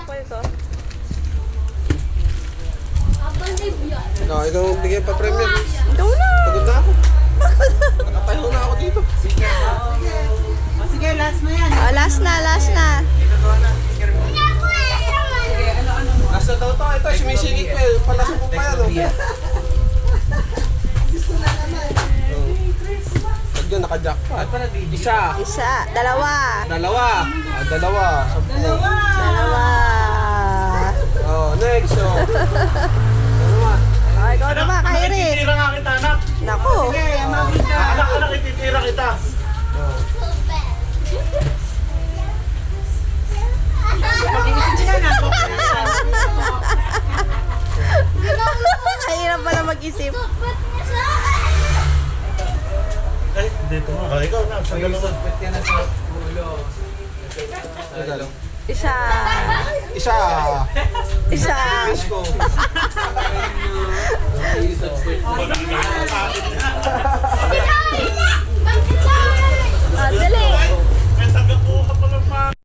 ako ito. No, ikaw bigay pa premium. Ikaw na! Pagod na ako. Nakatayo na ako dito. Sige, last na yan. Oh, last na, last na. Nasa daw to. Ito, sumisingit ko eh. Palasok ko pa yan. Pag yun, naka-jackpot. Isa. Isa, dalawa. Dalawa. Dalawa. Dalawa. Oh, next. Oh. Dalawa. Oh, ikaw naman, Kyrie. Titira nga kita, anak. Naku. Anak, ititira kita. Oh. Kahirap pala mag-isip. Ay, dito nga. Ikaw na, sa dalawa. Isa. Isa. Isa. Miss ko.